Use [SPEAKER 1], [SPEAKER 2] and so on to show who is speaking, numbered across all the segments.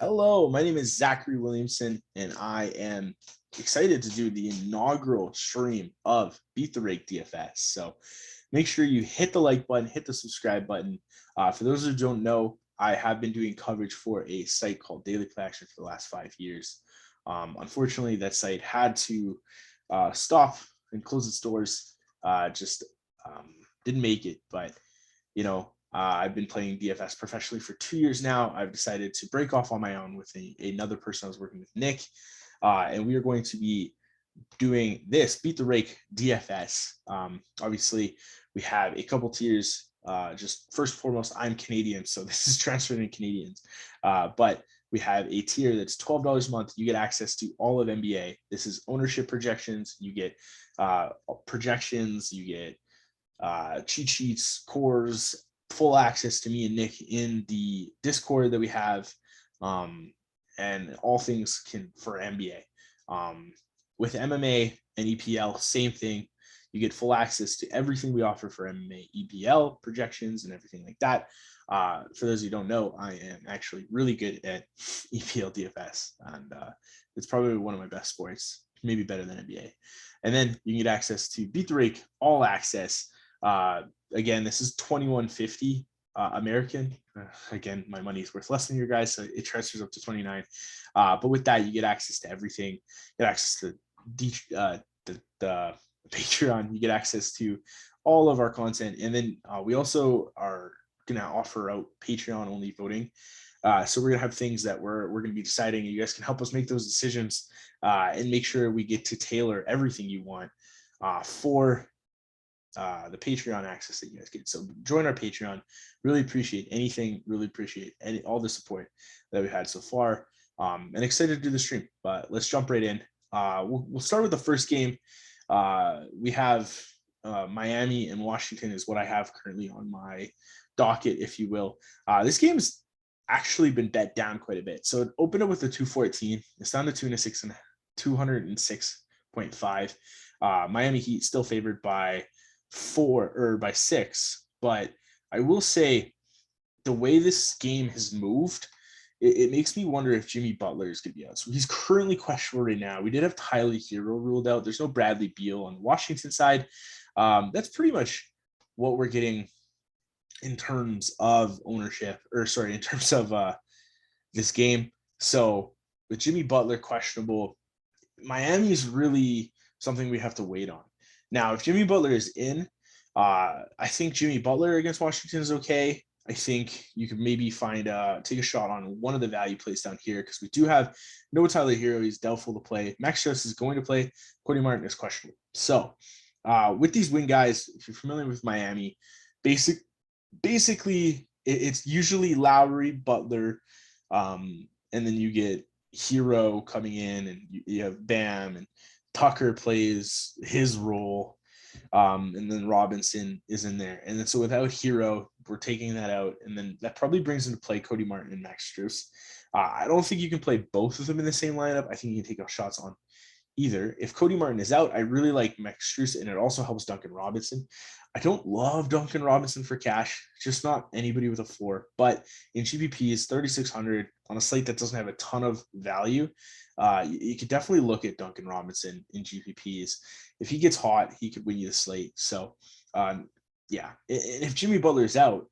[SPEAKER 1] Hello, my name is Zachary Williamson, and I am excited to do the inaugural stream of Beat the Rake DFS. So make sure you hit the like button, hit the subscribe button. For those who don't know, I have been doing coverage for a site called Daily Play Action for the last 5 years. Unfortunately, that site had to stop and close its doors. Just didn't make it, but I've been playing DFS professionally for 2 years now. I've decided to break off on my own with another person I was working with, Nick, and we are going to be doing this Beat the Rake DFS. Obviously, we have a couple tiers. Just first and foremost, I'm Canadian, so this is transferred in Canadians. But we have a tier that's $12 a month. You get access to all of NBA. This is ownership projections. You get projections. You get cheat sheets, cores, full access to me and Nick in the Discord that we have, and all things for NBA. With MMA and EPL, same thing. You get full access to everything we offer for MMA, EPL projections, and everything like that. For those who don't know, I am actually really good at EPL DFS, and it's probably one of my best sports, maybe better than NBA. And then you can get access to Beat the Rake All Access. Again, this is 2150 American. Again, my money is worth less than your guys, so it transfers up to 29. But with that, you get access to everything. You get access to the Patreon. You get access to all of our content, and then we also are going to offer out Patreon only voting. So we're going to have things that we're going to be deciding, and you guys can help us make those decisions and make sure we get to tailor everything you want for the Patreon access that you guys get. So join our Patreon. Really appreciate anything. Really appreciate all the support that we've had so far. And excited to do the stream. But let's jump right in. We'll start with the first game. We have Miami and Washington is what I have currently on my docket, if you will. This game's actually been bet down quite a bit. So it opened up with a 214. It's down to 206.5. Miami Heat still favored by 4 or by 6, but I will say the way this game has moved, it makes me wonder if Jimmy Butler is going to be out. So he's currently questionable right now. We did have Tyler Hero ruled out. There's no Bradley Beal on the Washington side. That's pretty much what we're getting in terms of ownership, in terms of this game. So with Jimmy Butler questionable, Miami is really something we have to wait on. Now, if Jimmy Butler is in, I think Jimmy Butler against Washington is okay. I think you could maybe take a shot on one of the value plays down here because we do have no Tyler Hero. He's doubtful to play. Max Strus is going to play. Cody Martin is questionable. So with these wing guys, if you're familiar with Miami, basically it's usually Lowry, Butler, and then you get Hero coming in, and you have Bam, and Tucker plays his role, and then Robinson is in there. And then so without Hero, we're taking that out, and then that probably brings into play Cody Martin and Max Strus. I don't think you can play both of them in the same lineup. I think you can take shots on either. If Cody Martin is out, I really like Max Strus, and it also helps Duncan Robinson. I don't love Duncan Robinson for cash, just not anybody with a floor. But in GPPs, 3,600 on a slate that doesn't have a ton of value, you could definitely look at Duncan Robinson in GPPs. If he gets hot, he could win you the slate. So, yeah. And if Jimmy Butler is out,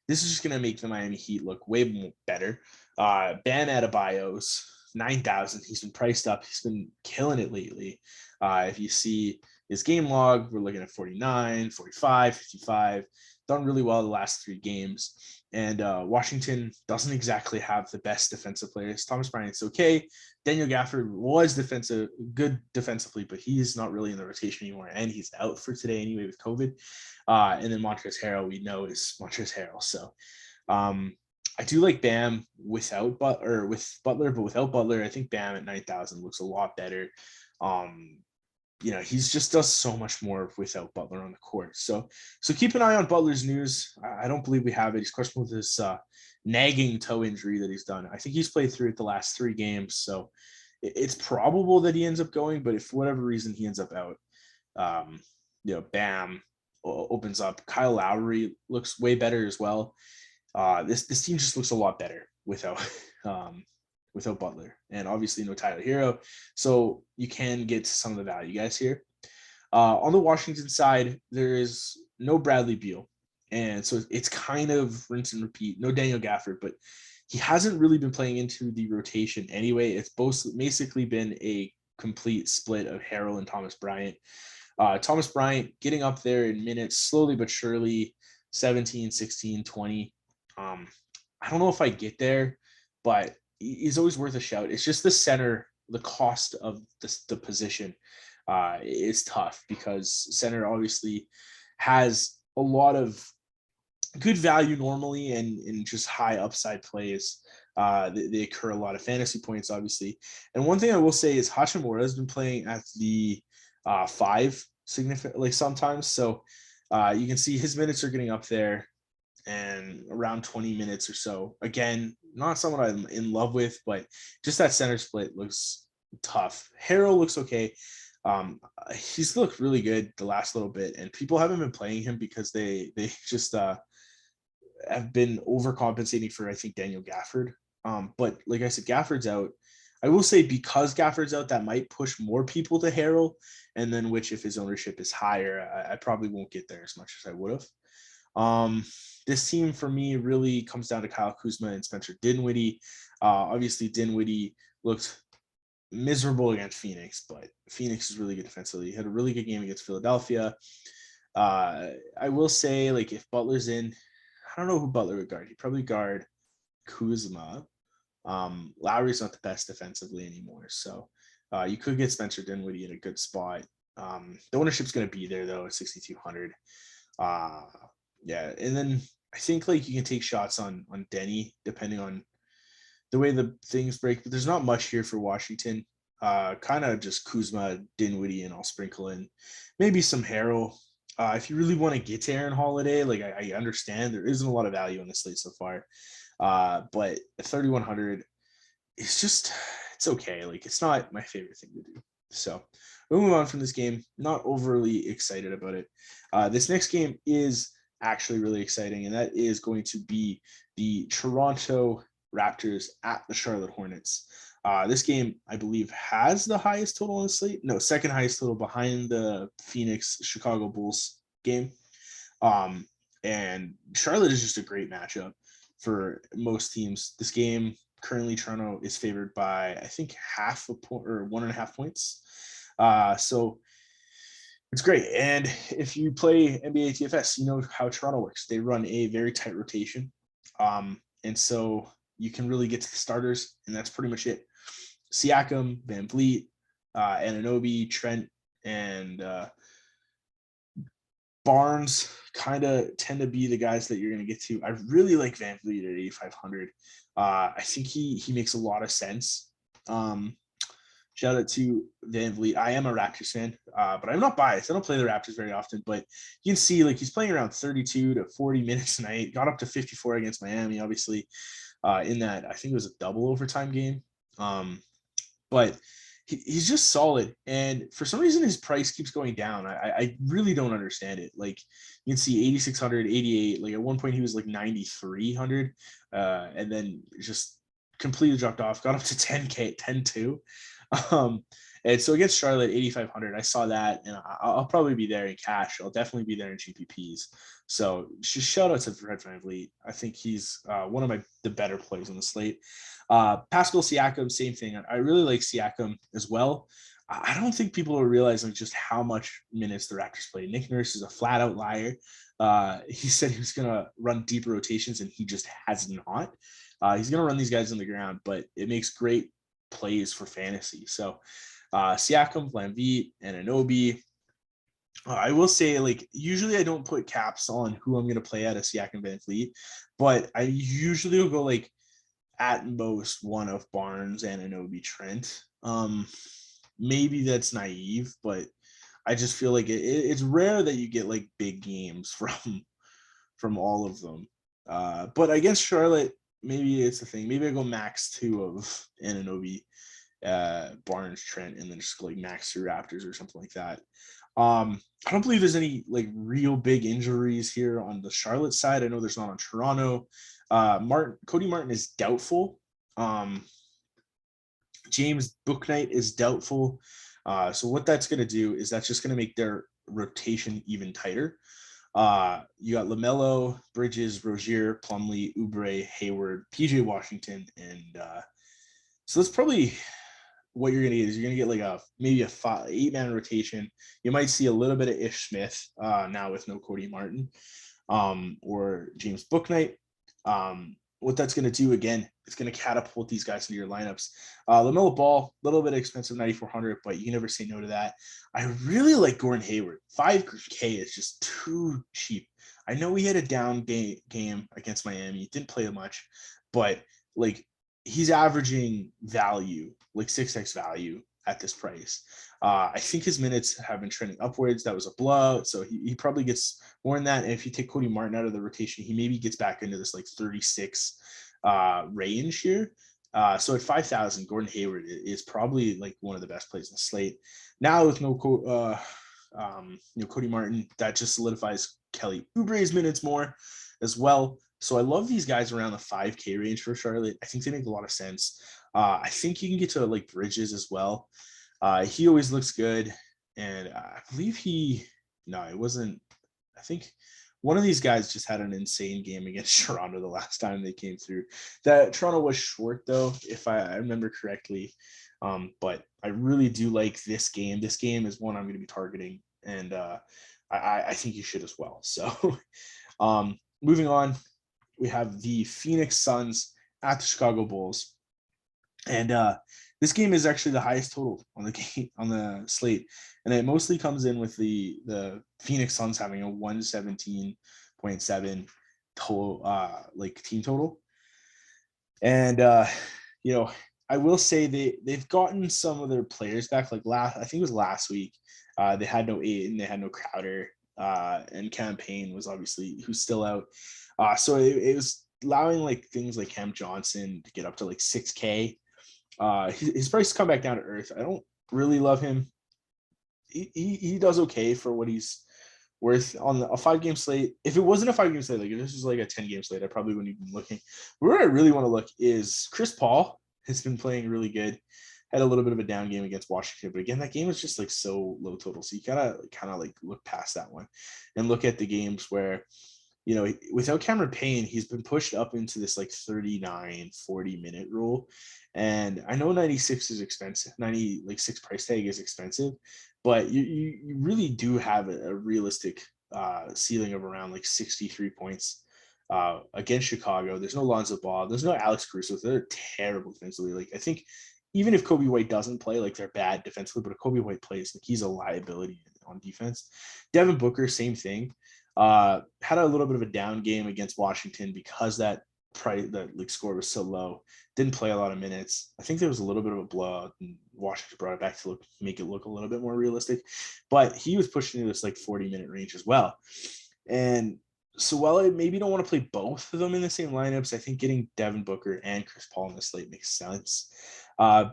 [SPEAKER 1] this is just going to make the Miami Heat look way more better. Bam Adebayo's 9,000. He's been priced up. He's been killing it lately. If you see his game log, we're looking at 49, 45, 55. Done really well the last 3 games. And Washington doesn't exactly have the best defensive players. Thomas Bryant's okay. Daniel Gafford was good defensively, but he's not really in the rotation anymore, and he's out for today anyway with COVID. And then Montrezl Harrell, we know, is Montrezl Harrell. So I do like Bam with Butler, but without Butler, I think Bam at 9,000 looks a lot better. He's just does so much more without Butler on the court. So keep an eye on Butler's news. I don't believe we have it. He's questionable with this nagging toe injury that he's done. I think he's played through it the last 3 games. So it's probable that he ends up going, but if for whatever reason he ends up out, Bam opens up. Kyle Lowry looks way better as well. This team just looks a lot better without without Butler, and obviously no Tyler Hero. So you can get some of the value guys here. On the Washington side, there is no Bradley Beal. And so it's kind of rinse and repeat. No Daniel Gafford, but he hasn't really been playing into the rotation anyway. It's basically been a complete split of Harrell and Thomas Bryant. Thomas Bryant getting up there in minutes slowly but surely, 17, 16, 20. I don't know if I get there, but he's always worth a shout. It's just the center, the cost of the position is tough because center obviously has a lot of good value normally and just high upside plays. They occur a lot of fantasy points, obviously. And one thing I will say is Hachimura has been playing at the 5 significantly sometimes. So you can see his minutes are getting up there and around 20 minutes or so. Again, not someone I'm in love with, but just that center split looks tough. Harrell looks okay. He's looked really good the last little bit, and people haven't been playing him because they just have been overcompensating for, I think, Daniel Gafford. But like I said, Gafford's out. I will say because Gafford's out, that might push more people to Harrell, and then which if his ownership is higher, I probably won't get there as much as I would have. This team for me really comes down to Kyle Kuzma and Spencer Dinwiddie. Obviously, Dinwiddie looked miserable against Phoenix, but Phoenix is really good defensively. He had a really good game against Philadelphia. I will say, like, if Butler's in, I don't know who Butler would guard. He'd probably guard Kuzma. Lowry's not the best defensively anymore, so you could get Spencer Dinwiddie in a good spot. The ownership's going to be there though at 6,200. Yeah, and then I think like you can take shots on Denny depending on the way the things break, but there's not much here for Washington. Kind of just Kuzma, Dinwiddie, and I'll sprinkle in maybe some Harrell. If you really want to get to Aaron Holiday, like I understand there isn't a lot of value on the slate so far, but at 3,100, it's okay. Like it's not my favorite thing to do. So we'll move on from this game. Not overly excited about it. This next game is actually really exciting, and that is going to be the Toronto Raptors at the Charlotte Hornets. This game, I believe, has the highest total on the slate. No, second highest total behind the Phoenix Chicago Bulls game. And Charlotte is just a great matchup for most teams. This game, currently Toronto is favored by, I think, half a point or 1.5 points. So it's great. And if you play NBA TFS, you know how Toronto works. They run a very tight rotation. And so you can really get to the starters, and that's pretty much it. Siakam, Van Vliet, Anunoby, Trent, and Barnes kind of tend to be the guys that you're going to get to. I really like Van Vliet at 8,500. I think he makes a lot of sense. Shout out to Van Vliet. I am a Raptors fan, but I'm not biased. I don't play the Raptors very often, but you can see like he's playing around 32 to 40 minutes a night. Got up to 54 against Miami, obviously, in that I think it was a double overtime game. But he's just solid, and for some reason his price keeps going down. I really don't understand it. Like you can see 8,600, 88. Like at one point he was like 9,300, and then just completely dropped off. Got up to 10K, 10.2. And so against Charlotte, 8,500. I saw that, and I'll probably be there in cash. I'll definitely be there in GPPs. So just shout out to Fred VanVleet. I think he's one of the better players on the slate. Pascal Siakam, same thing. I really like Siakam as well. I don't think people are realizing just how much minutes the Raptors play. Nick Nurse is a flat out liar. He said he was going to run deeper rotations, and he just has not. He's going to run these guys on the ground, but it makes great plays for fantasy. So Siakam, VanVleet, and Anunoby. I will say, like, usually I don't put caps on who I'm going to play out of Siakam, VanVleet, but I usually will go like at most one of Barnes and Anunoby, Trent. Maybe that's naive, but I just feel like it's rare that you get like big games from all of them. But against Charlotte, maybe it's a thing. Maybe I go max 2 of Anunoby, Barnes, Trent, and then just like max 2 Raptors or something like that. I don't believe there's any like real big injuries here on the Charlotte side. I know there's not on Toronto. Cody Martin is doubtful. James Booknight is doubtful. So what that's going to do is that's just going to make their rotation even tighter. You got LaMelo, Bridges, Rozier, Plumlee, Oubre, Hayward, PJ Washington, and so that's probably what you're gonna get is you're gonna get like maybe a 8-man rotation. You might see a little bit of Ish Smith now with no Cody Martin or James Booknight. What that's gonna do again, it's gonna catapult these guys into your lineups. LaMelo Ball, a little bit expensive, 9,400, but you can never say no to that. I really like Gordon Hayward. 5K is just too cheap. I know he had a down game against Miami. He didn't play much, but like he's averaging value, like 6x value at this price. I think his minutes have been trending upwards. That was a blowout, so he probably gets more than that. And if you take Cody Martin out of the rotation, he maybe gets back into this like 36 range here. So at 5,000, Gordon Hayward is probably like one of the best plays in the slate. Now with no Cody Martin, that just solidifies Kelly Oubre's minutes more as well. So I love these guys around the 5K range for Charlotte. I think they make a lot of sense. I think you can get to like Bridges as well. He always looks good. And I believe it wasn't. I think one of these guys just had an insane game against Toronto the last time they came through. That Toronto was short though, if I remember correctly. But I really do like this game. This game is one I'm going to be targeting. And I think you should as well. So moving on. We have the Phoenix Suns at the Chicago Bulls. And this game is actually the highest total on the slate. And it mostly comes in with the Phoenix Suns having a 117.7 total team total. And I will say they've gotten some of their players back. Like I think it was last week. They had no Ayton, they had no Crowder, and Campaign was obviously who's still out. So it was allowing like things like Cam Johnson to get up to like 6K. His price come back down to earth. I don't really love him. He does okay for what he's worth on a 5-game slate. If it wasn't a 5-game slate, like if this was like a 10-game slate, I probably wouldn't even be looking. But where I really want to look is Chris Paul has been playing really good. Had a little bit of a down game against Washington, but again, that game was just like so low total. So you gotta kind of like look past that one and look at the games where without Cameron Payne, he's been pushed up into this like 39, 40-minute rule. And I know 96 is expensive. 96 price tag is expensive, but you really do have a realistic ceiling of around like 63 points against Chicago. There's no Lonzo Ball. There's no Alex Caruso. They're terrible defensively. Like I think even if Kobe White doesn't play, like they're bad defensively, but if Kobe White plays, like he's a liability on defense. Devin Booker, same thing. Had a little bit of a down game against Washington because that score was so low. Didn't play a lot of minutes. I think there was a little bit of a blowout, and Washington brought it back to make it look a little bit more realistic. But he was pushing into this like 40-minute range as well. And so while I maybe don't want to play both of them in the same lineups, I think getting Devin Booker and Chris Paul in the slate makes sense.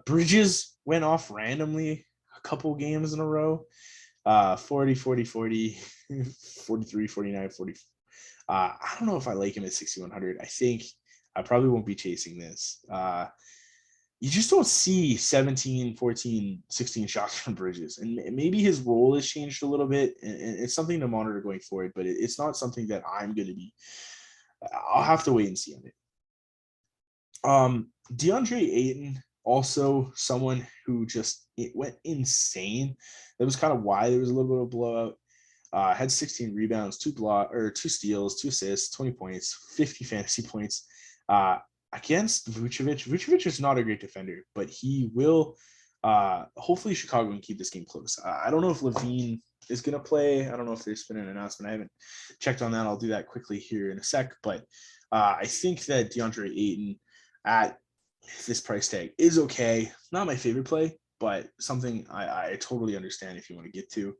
[SPEAKER 1] Bridges went off randomly a couple games in a row. 40, 40, 40, 43, 49, 40. I don't know if I like him at 6,100. I think I probably won't be chasing this. You just don't see 17, 14, 16 shots from Bridges. And maybe his role has changed a little bit. And it's something to monitor going forward, but it's not something that I'm going to be. I'll have to wait and see on it. DeAndre Ayton, also someone who went insane. That was kind of why there was a little bit of a blowout. Had 16 rebounds, 2 steals, 2 assists, 20 points, 50 fantasy points against Vucevic. Vucevic is not a great defender, but he will. Hopefully, Chicago can keep this game close. I don't know if Levine is going to play. I don't know if there's been an announcement. I haven't checked on that. I'll do that quickly here in a sec. But I think that DeAndre Ayton at this price tag is okay. Not my favorite play, but something I totally understand if you want to get to.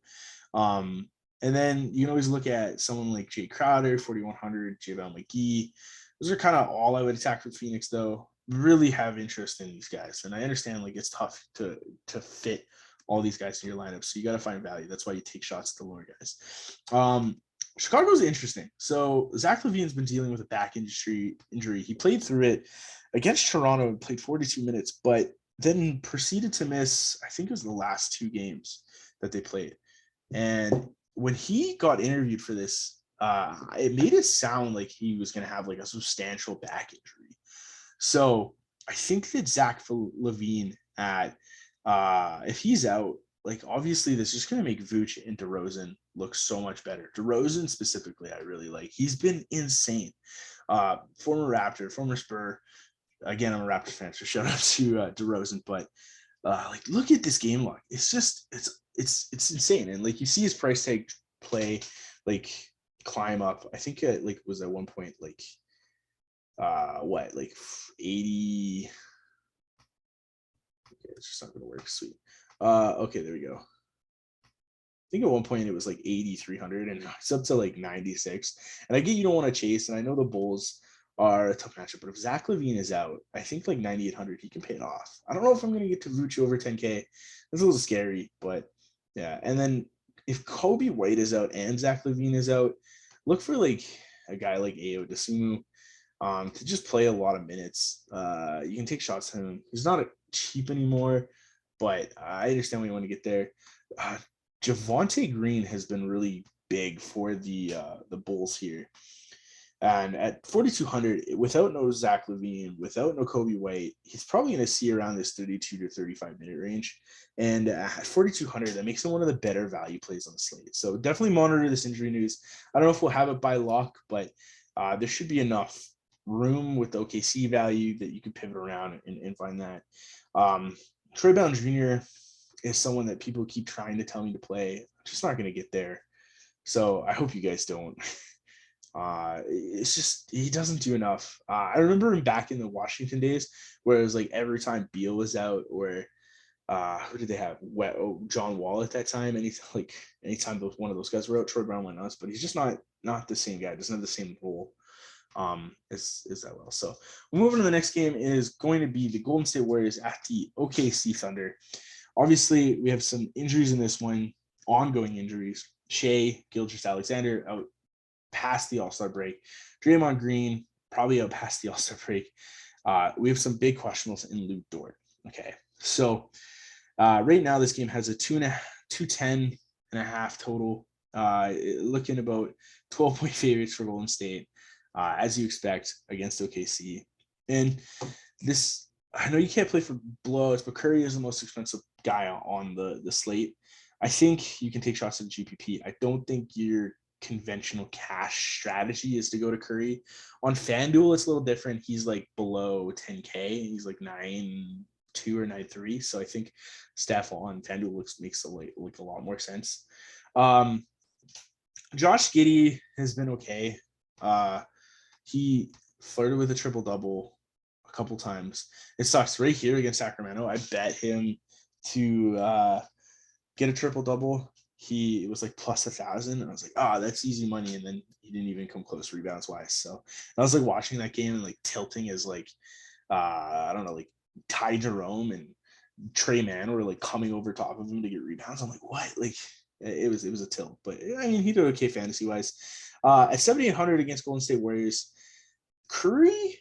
[SPEAKER 1] And then you can always look at someone like Jay Crowder, 4,100, JaVale McGee. Those are kind of all I would attack for Phoenix, though. Really have interest in these guys. And I understand like it's tough to fit all these guys in your lineup. So you got to find value. That's why you take shots at the lower guys. Chicago's interesting. So Zach Levine's been dealing with a back injury. He played through it against Toronto and played 42 minutes, but then proceeded to miss, I think it was the last 2 games that they played. And when he got interviewed for this, it made it sound like he was going to have like a substantial back injury. So I think that Zach Levine if he's out, like obviously this is going to make Vooch and DeRozan look so much better. DeRozan specifically, I really like. He's been insane. Former Raptor, former Spur. Again, I'm a Raptors fan, so shout out to DeRozan. But like, look at this game log. It's just it's insane. And like you see his price tag play, like climb up. I think it like was at one point like like 80. Okay, it's just not gonna work. Sweet. Okay, there we go. I think at one point it was like 8,300 and it's up to like 96. And I get you don't want to chase, and I know the Bulls are a tough matchup, but if Zach Levine is out, I think like 9,800 he can pay it off. I don't know if I'm gonna get to Vooch over 10K. That's a little scary, but yeah. And then if Kobe White is out and Zach Levine is out, look for like a guy like Ayo Dosunmu to just play a lot of minutes. You can take shots at him. He's not cheap anymore, but I understand when you want to get there. Javonte Green has been really big for the Bulls here. And at 4,200, without no Zach Levine, without no Kobe White, he's probably going to see around this 32 to 35 minute range. And at 4,200, that makes him one of the better value plays on the slate. So definitely monitor this injury news. I don't know if we'll have it by lock, but there should be enough room with the OKC value that you can pivot around and find that. Troy Brown Jr. is someone that people keep trying to tell me to play. I'm just not going to get there. So I hope you guys don't. It's just he doesn't do enough. I remember him back in the Washington days where it was like every time Beal was out, or who did they have? John Wall at that time. Anytime one of those guys were out, Troy Brown went nuts. But he's just not the same guy. Doesn't have the same role as that well. So we'll move on to the next game. Is going to be the Golden State Warriors at the OKC Thunder. Obviously, we have some injuries in this one, ongoing injuries. Shea Gilgeous-Alexander out past the All-Star break. Draymond Green probably out past the All-Star break. We have some big questionables in Luke Dort. Okay, so right now this game has a 210.5 total. Looking about 12-point favorites for Golden State, as you expect against OKC. And this, I know you can't play for blowouts, but Curry is the most expensive guy on the slate. I think you can take shots at GPP. I don't think your conventional cash strategy is to go to Curry. On FanDuel, it's a little different. He's like below 10K. He's like 9.2 or 9.3. So I think Steph on FanDuel makes a lot more sense. Josh Giddey has been okay. He flirted with a triple-double a couple times. It sucks right here against Sacramento. I bet him to get a triple-double. He was like plus 1,000, and I was like, that's easy money. And then he didn't even come close rebounds wise. So I was like watching that game and like tilting as like, I don't know, like Ty Jerome and Trey Mann were like coming over top of him to get rebounds. I'm like, what? Like it was a tilt, but I mean, he did okay fantasy wise. At 7,800 against Golden State Warriors, Curry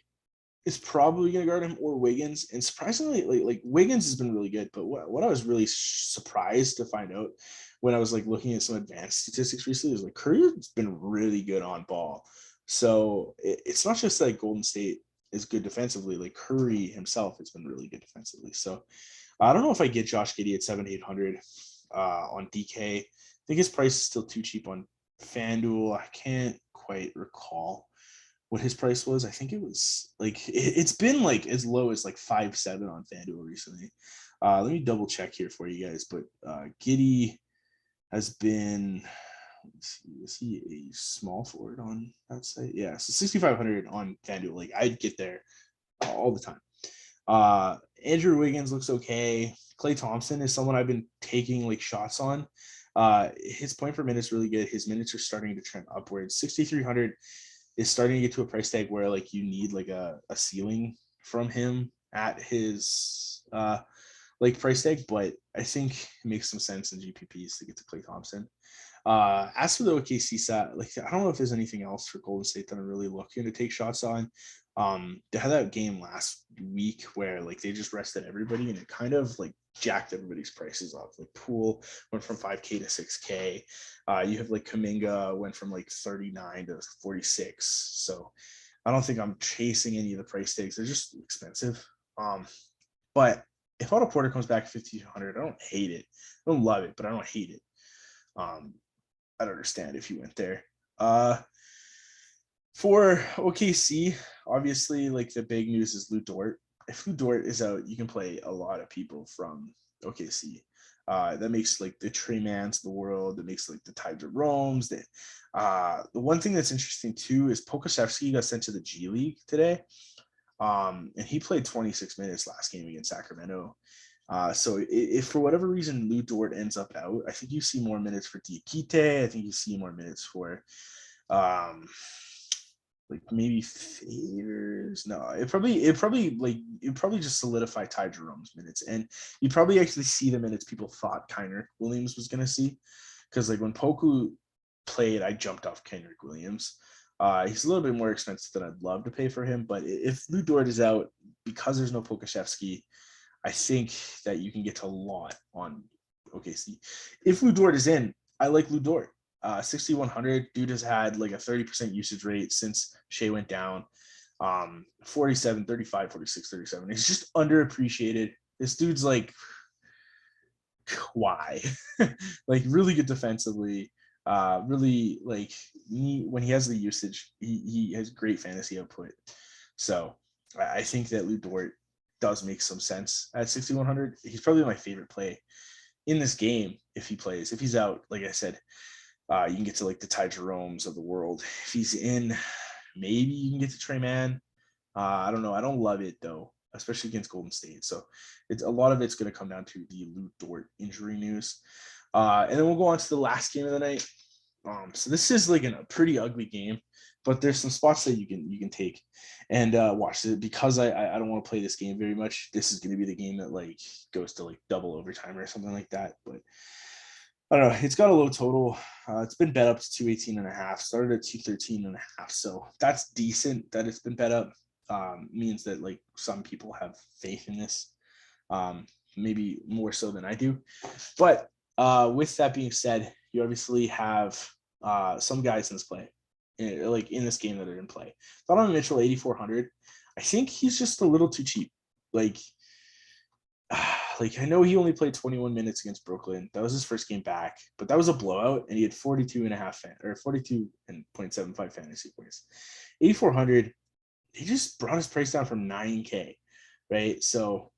[SPEAKER 1] is probably going to guard him or Wiggins. And surprisingly, like Wiggins has been really good. But what I was really surprised to find out when I was like looking at some advanced statistics recently is like Curry's been really good on ball. So it's not just like Golden State is good defensively. Like Curry himself has been really good defensively. So I don't know if I get Josh Giddey at 7,800 on DK. I think his price is still too cheap on FanDuel. I can't quite recall what his price was. I think it was like it's been like as low as like 5.7 on FanDuel recently. Let me double check here for you guys. But Giddey has been, is he a small forward on that site? Yeah, so 6,500 on FanDuel. Like I'd get there all the time. Andrew Wiggins looks okay. Klay Thompson is someone I've been taking like shots on. His point per minute is really good. His minutes are starting to trend upwards. 6,300 is starting to get to a price tag where like you need like a ceiling from him at his like price tag, but I think it makes some sense in GPPs to get to Klay Thompson. As for the OKC set, like I don't know if there's anything else for Golden State that I'm really looking to take shots on. They had that game last week where like they just rested everybody and it kind of like jacked everybody's prices up. Like Poole went from 5K to 6K. You have like Kuminga went from like 39 to 46. So I don't think I'm chasing any of the price tags. They're just expensive. But if Otto Porter comes back 5,200, I don't hate it. I don't love it, but I don't hate it. I'd understand if you went there. For OKC, obviously, like the big news is Lou Dort. If Lou Dort is out, you can play a lot of people from OKC. That makes like the Trey Mans of the world. That makes like the Ty Jeromes. The one thing that's interesting too is Pokusevski got sent to the G League today, and he played 26 minutes last game against Sacramento. So if for whatever reason Lou Dort ends up out, I think you see more minutes for Diakite. I think you see more minutes for like maybe Favors. No, it probably just solidify Ty Jerome's minutes, and you probably actually see the minutes people thought Kenrich Williams was gonna see, because like when Poku played, I jumped off Kenrich Williams. He's a little bit more expensive than I'd love to pay for him, but if Lou Dort is out because there's no Pokusevski, I think that you can get a lot on OKC. If Lou Dort is in, I like Lou Dort. 6,100, dude has had like a 30% usage rate since Shea went down. 47, 35, 46, 37. He's just underappreciated. This dude's like, why? Like really good defensively. Really like when he has the usage, he has great fantasy output. So I think that Lou Dort does make some sense at 6,100. He's probably my favorite play in this game if he plays. If he's out, like I said, you can get to like the Ty Jeromes of the world. If he's in, maybe you can get to Trey Man. I don't know. I don't love it though, especially against Golden State. So it's a lot of it's going to come down to the Lou Dort injury news. And then we'll go on to the last game of the night. So this is like a pretty ugly game, but there's some spots that you can take and watch it, because I don't want to play this game very much. This is going to be the game that like goes to like double overtime or something like that. But I don't know. It's got a low total. It's been bet up to 218.5. Started at 213.5. So that's decent that it's been bet up. Means that like some people have faith in this. Maybe more so than I do. But with that being said, you obviously have some guys in this play, like in this game that are in play. Donovan Mitchell, 8,400. I think he's just a little too cheap. Like I know he only played 21 minutes against Brooklyn. That was his first game back, but that was a blowout, and he had 42.75 fantasy points. 8,400. He just brought his price down from 9K, right? So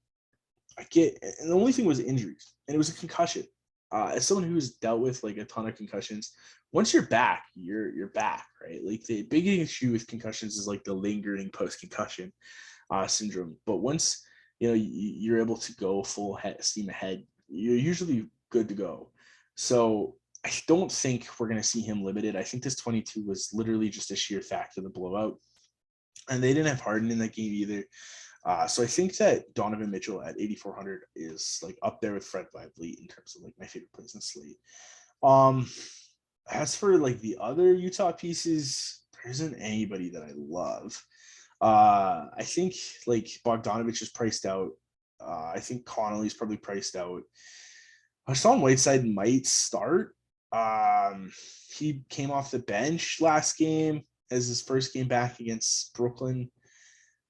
[SPEAKER 1] I get, and the only thing was injuries, and it was a concussion. As someone who's dealt with like a ton of concussions, once you're back, you're back, right? Like the big issue with concussions is like the lingering post-concussion syndrome. But once you're able to go full steam ahead, you're usually good to go. So I don't think we're going to see him limited. I think this 22 was literally just a sheer fact of the blowout, and they didn't have Harden in that game either. So I think that Donovan Mitchell at 8,400 is like up there with Fred VanVleet in terms of like my favorite plays in slate. As for like the other Utah pieces, there isn't anybody that I love. I think like Bogdanovich is priced out. I think Connolly's probably priced out. Hassan Whiteside might start. He came off the bench last game as his first game back against Brooklyn.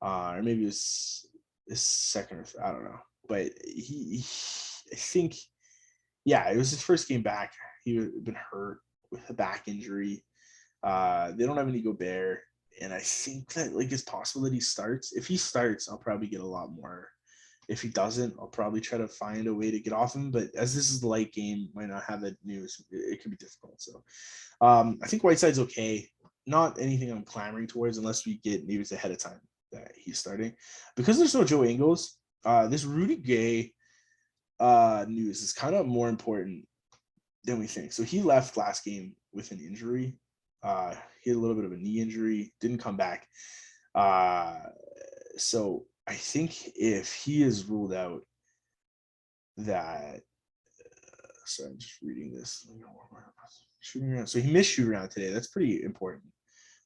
[SPEAKER 1] Or maybe it was his second or I don't know. But I think, yeah, it was his first game back. He had been hurt with a back injury. They don't have any Gobert. And I think that like it's possible that he starts. If he starts, I'll probably get a lot more. If he doesn't, I'll probably try to find a way to get off him. But as this is the light game, might not have that news. It could be difficult. So I think Whiteside's okay. Not anything I'm clamoring towards unless we get news ahead of time that he's starting. Because there's no Joe Ingles, this Rudy Gay news is kind of more important than we think. So he left last game with an injury. He had a little bit of a knee injury, didn't come back. So I think if he is ruled out, that sorry, I'm just reading this. Shooting around. So he missed shoot around today. That's pretty important.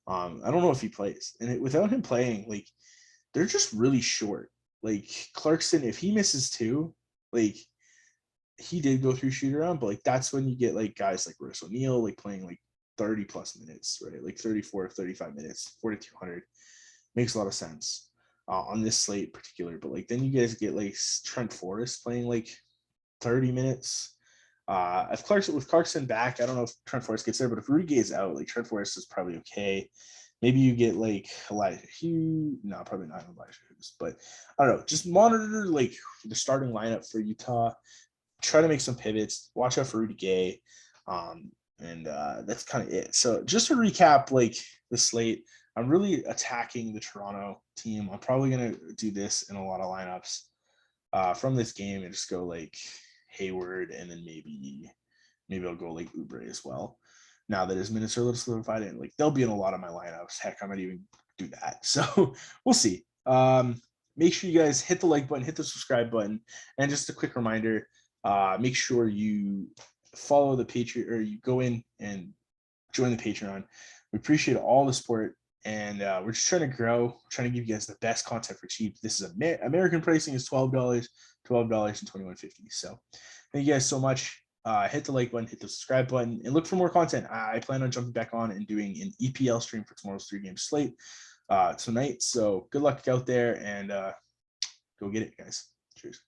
[SPEAKER 1] I don't know if he plays, and without him playing, like they're just really short. Like Clarkson, if he misses two, like he did go through shoot around, but like that's when you get like guys like Royce O'Neal like playing like 30 plus minutes, right? Like 34, 35 minutes, 4,200 makes a lot of sense on this slate in particular. But like then you guys get like Trent Forrest playing like 30 minutes. If Clarkson back, I don't know if Trent Forrest gets there, but if Rudy Gay is out, like Trent Forrest is probably okay. Maybe you get like Elijah Hughes. No, probably not Elijah Hughes, but I don't know. Just monitor like the starting lineup for Utah. Try to make some pivots. Watch out for Rudy Gay. And that's kind of it. So just to recap, like the slate, I'm really attacking the Toronto team. I'm probably gonna do this in a lot of lineups from this game and just go like Hayward, and then maybe I'll go like Oubre as well. Now that his minutes are a little solidified, and like they'll be in a lot of my lineups. Heck, I might even do that. So we'll see. Make sure you guys hit the like button, hit the subscribe button, and just a quick reminder: make sure you follow the Patreon, or you go in and join the Patreon. We appreciate all the support, and we're just trying to grow, trying to give you guys the best content for cheap. This is American pricing is $12 and $21.50. So thank you guys so much. Hit the like button, hit the subscribe button, and look for more content. I plan on jumping back on and doing an EPL stream for tomorrow's 3-game slate tonight. So good luck out there, and go get it, guys. Cheers.